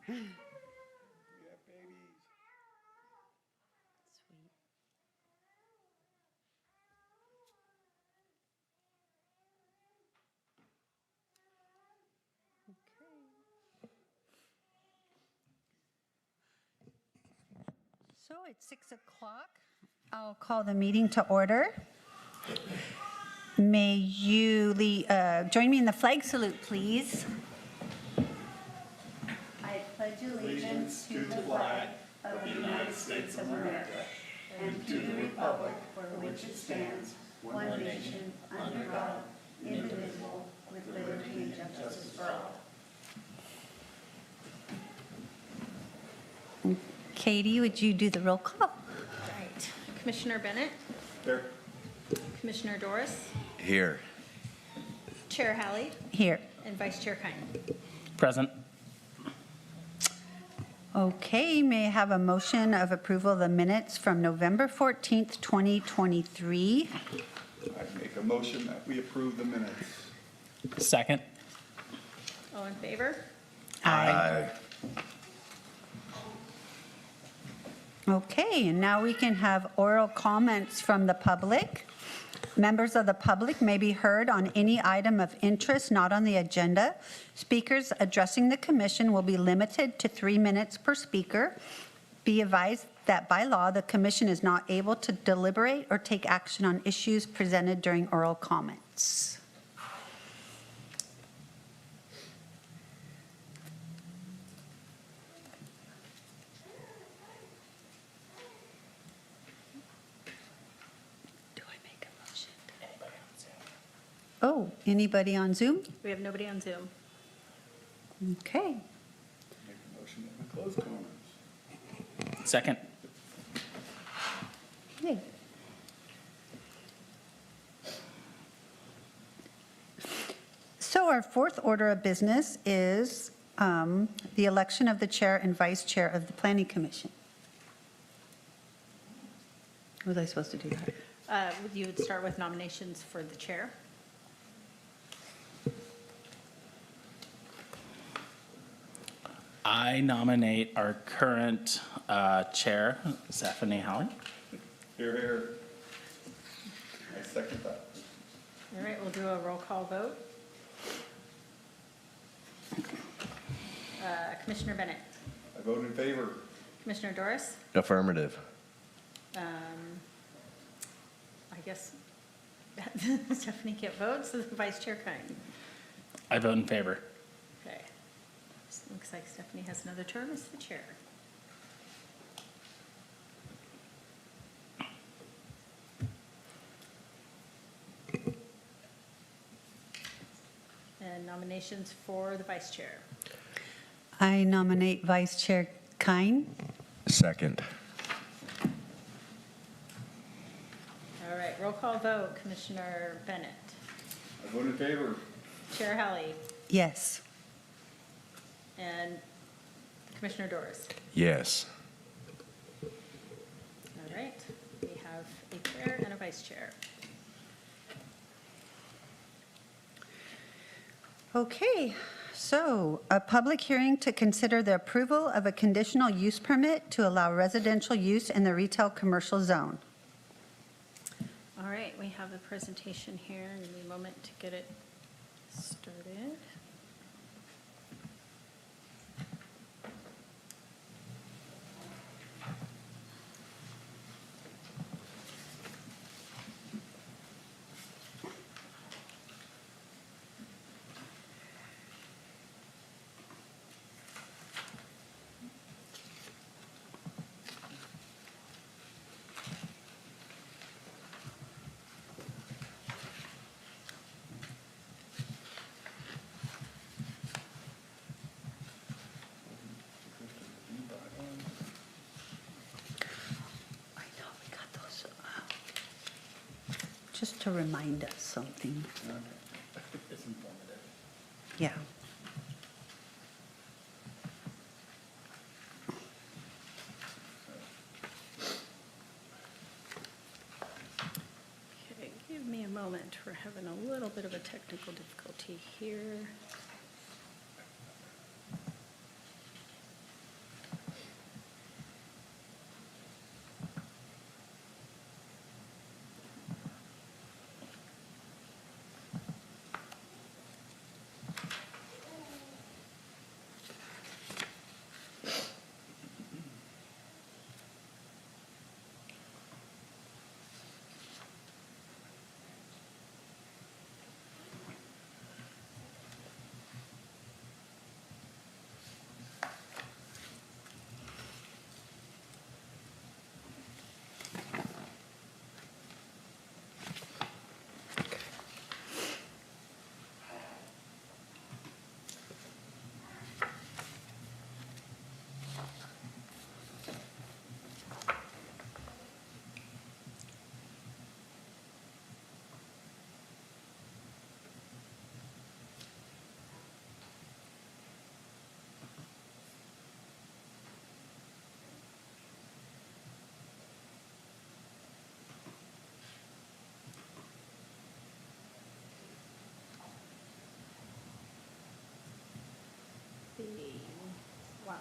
We have babies. Sweet. Okay. So it's 6 o'clock. I'll call the meeting to order. May you join me in the flag salute, please. I pledge allegiance to the flag of the United States of America and to the republic for which it stands, one nation, under God, indivisible, with liberty and justice for all. Katie, would you do the roll call? Right. Commissioner Bennett, Here. Commissioner Doris, Here. Chair Hallie, Here. and Vice Chair Kine. Present. Okay, may I have a motion of approval of the minutes from November 14th, 2023? I make a motion that we approve the minutes. Second. All in favor? Aye. Okay, and now we can have oral comments from the public. Members of the public may be heard on any item of interest not on the agenda. Speakers addressing the commission will be limited to 3 minutes per speaker. Be advised that by law, the commission is not able to deliberate or take action on issues presented during oral comments. Do I make a motion? Oh, anybody on Zoom? We have nobody on Zoom. Okay. Make a motion that we close comments. Second. Okay. So our fourth order of business is the election of the chair and vice chair of the planning commission. Was I supposed to do that? You would start with nominations for the chair. I nominate our current chair, Stephanie Howard. Here, here. I second that. All right, we'll do a roll call vote. Commissioner Bennett, I vote in favor. Commissioner Doris, Affirmative. I guess Stephanie can't vote, so the Vice Chair Kine. I vote in favor. Okay. Looks like Stephanie has another term as the chair. And nominations for the vice chair. I nominate Vice Chair Kine. Second. All right, roll call vote. Commissioner Bennett. I vote in favor. Chair Hallie. Yes. And Commissioner Doris. Yes. All right, we have a chair and a vice chair. Okay, so a public hearing to consider the approval of a conditional use permit to allow residential use in the retail commercial zone. All right, we have the presentation here. Give me a moment to get it started. I know, we got those. Just to remind us something. It's informative. Yeah. Okay, give me a moment. We're having a little bit of a technical difficulty here.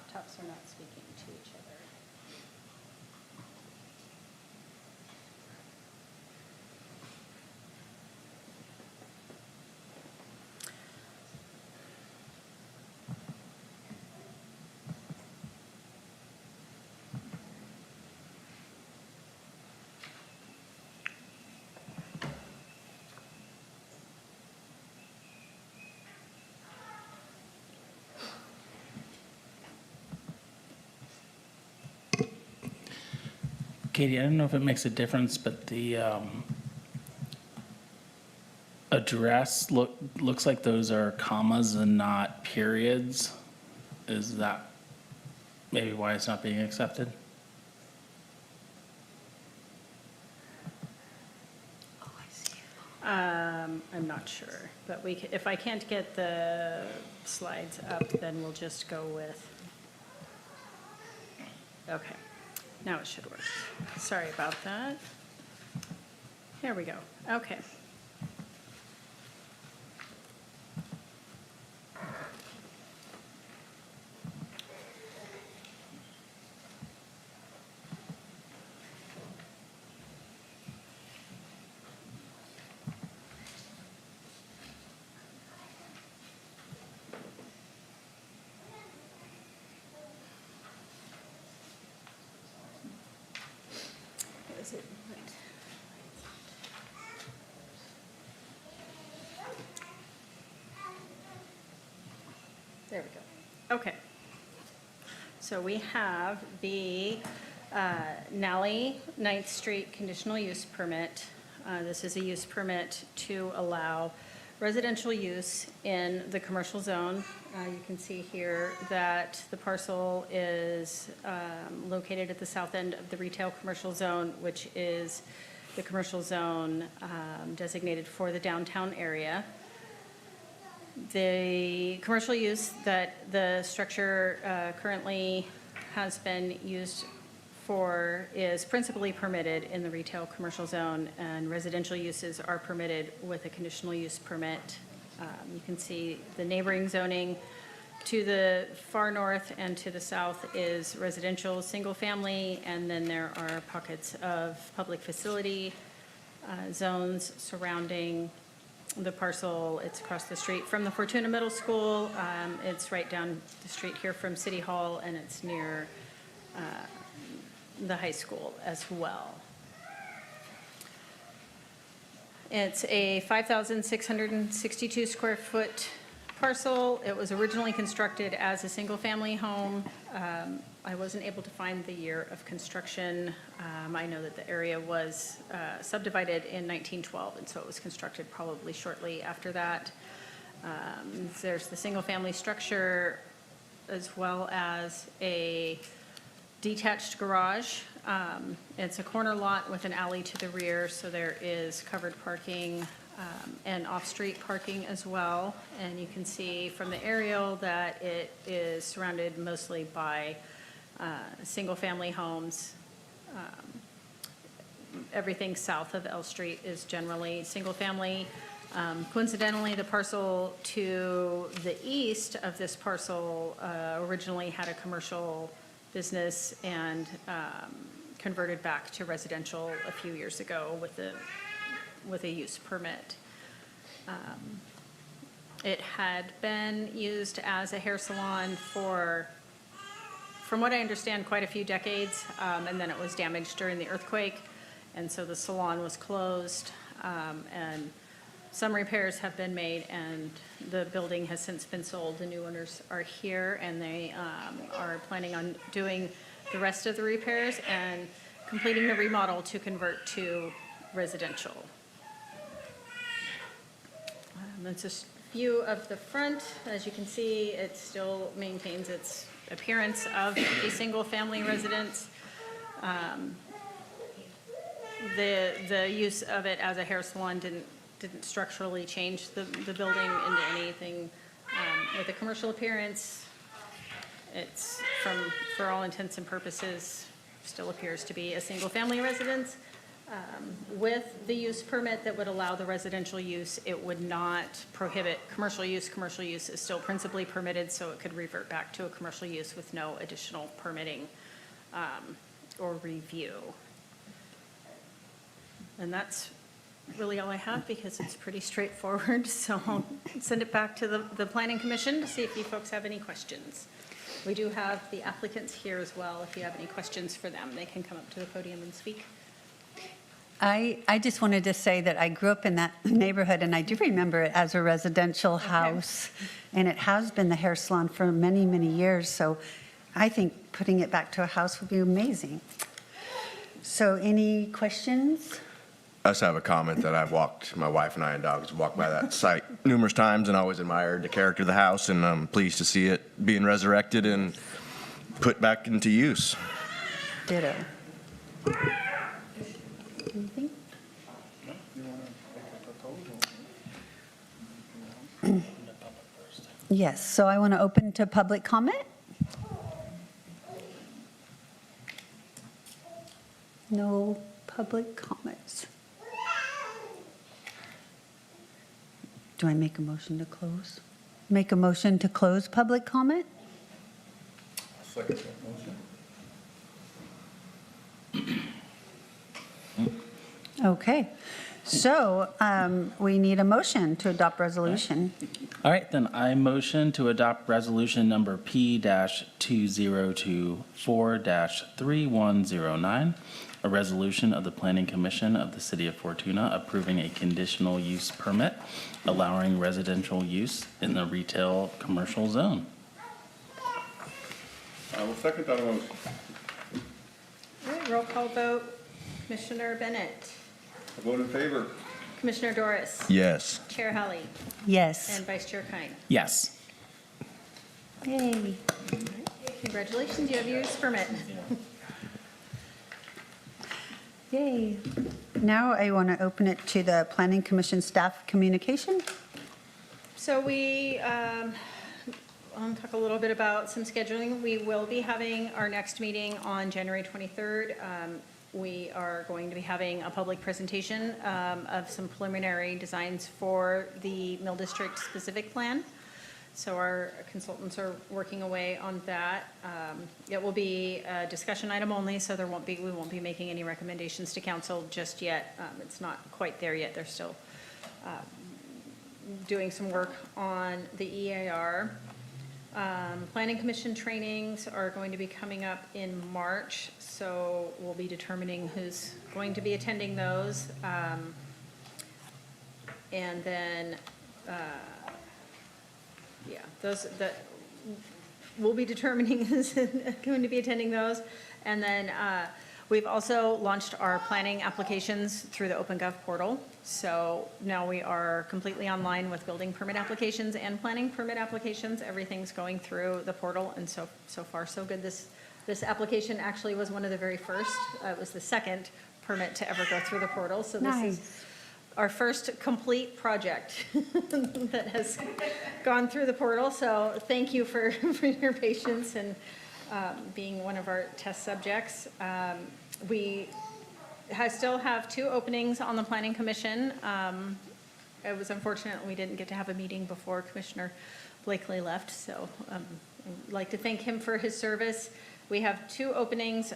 laptops are not speaking to each other. Katie, I don't know if it makes a difference, but the address looks like those are commas and not periods. Is that maybe why it's not being accepted? Oh, I see. I'm not sure, but if I can't get the slides up, then we'll just go with, okay, now it should work. Sorry about that. Here we go, okay. Is it? There we go. Okay. So we have the Nally 9th Street conditional use permit. This is a use permit to allow residential use in the commercial zone. You can see here that the parcel is located at the south end of the retail commercial zone, which is the commercial zone designated for the downtown area. The commercial use that the structure currently has been used for is principally permitted in the retail commercial zone, and residential uses are permitted with a conditional use permit. You can see the neighboring zoning to the far north and to the south is residential, single family, and then there are pockets of public facility zones surrounding the parcel. It's across the street from the Fortuna Middle School. It's right down the street here from City Hall, and it's near the high school as well. It's a 5,662 square foot parcel. It was originally constructed as a single-family home. I wasn't able to find the year of construction. I know that the area was subdivided in 1912, and so it was constructed probably shortly after that. There's the single-family structure as well as a detached garage. It's a corner lot with an alley to the rear, so there is covered parking and off-street parking as well. And you can see from the aerial that it is surrounded mostly by single-family homes. Everything south of L Street is generally single-family. Coincidentally, the parcel to the east of this parcel originally had a commercial business and converted back to residential a few years ago with a use permit. It had been used as a hair salon for, from what I understand, quite a few decades, and then it was damaged during the earthquake, and so the salon was closed, and some repairs have been made, and the building has since been sold. The new owners are here, and they are planning on doing the rest of the repairs and completing the remodel to convert to residential. That's a view of the front. As you can see, it still maintains its appearance of a single-family residence. The use of it as a hair salon didn't structurally change the building into anything with a commercial appearance. It's, for all intents and purposes, still appears to be a single-family residence. With the use permit that would allow the residential use, it would not prohibit commercial use. Commercial use is still principally permitted, so it could revert back to a commercial use with no additional permitting or review. And that's really all I have because it's pretty straightforward. So I'll send it back to the Planning Commission to see if you folks have any questions. We do have the applicants here as well. If you have any questions for them, they can come up to the podium and speak. I just wanted to say that I grew up in that neighborhood, and I do remember it as a residential house, and it has been the hair salon for many, many years, so I think putting it back to a house would be amazing. So any questions? I just have a comment that my wife and I and dogs walked by that site numerous times and always admired the character of the house, and I'm pleased to see it being resurrected and put back into use. Ditto. Anything? You want to make a proposal? Yes, so I want to open to public comment. No public comments. Do I make a motion to close? Make a motion to close public comment? Second that motion. Okay, so we need a motion to adopt resolution. All right, then I motion to adopt resolution number P-2024-3109, a resolution of the Planning Commission of the City of Fortuna approving a conditional use permit allowing residential use in the retail commercial zone. I will second that motion. All right, roll call vote. Commissioner Bennett, I vote in favor. Commissioner Doris, Yes. Chair Halley, Yes. and Vice Chair Kine. Yes. Yay. Congratulations, you have your use permit. Yay. Now I want to open it to the Planning Commission staff communication. So I'll talk a little bit about some scheduling. We will be having our next meeting on January 23rd. We are going to be having a public presentation of some preliminary designs for the Mill District specific plan. So our consultants are working away on that. It will be a discussion item only, so we won't be making any recommendations to council just yet. It's not quite there yet. They're still doing some work on the EAR. Planning Commission trainings are going to be coming up in March, so we'll be determining who's going to be attending those. And then, we'll be determining who's going to be attending those. And then we've also launched our planning applications through the OpenGov portal. So now we are completely online with building permit applications and planning permit applications. Everything's going through the portal, and so far so good. This application actually was one of the very first. It was the second permit to ever go through the portal. So this is our first complete project that has gone through the portal. So thank you for your patience and being one of our test subjects. We still have 2 openings on the Planning Commission. It was unfortunate we didn't get to have a meeting before Commissioner Blakely left, so I'd like to thank him for his service. We have 2 openings.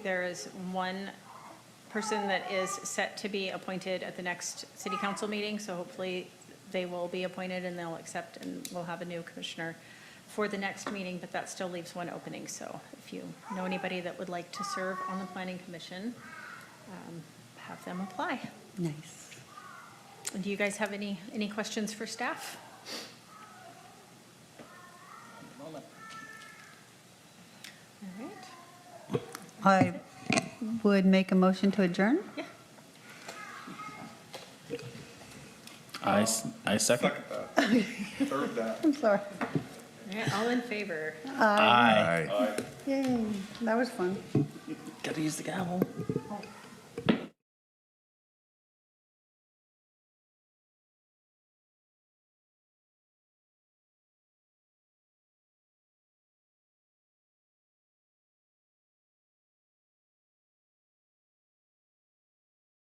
There is one person that is set to be appointed at the next city council meeting, so hopefully they will be appointed and they'll accept, and we'll have a new commissioner for the next meeting, but that still leaves 1 opening. So if you know anybody that would like to serve on the Planning Commission, have them apply. Nice. And do you guys have any questions for staff? All right. I would make a motion to adjourn. Yeah. I second. Second that. Third that. I'm sorry. All right, all in favor? Aye. Aye. Yay, that was fun. Gotta use the gavel.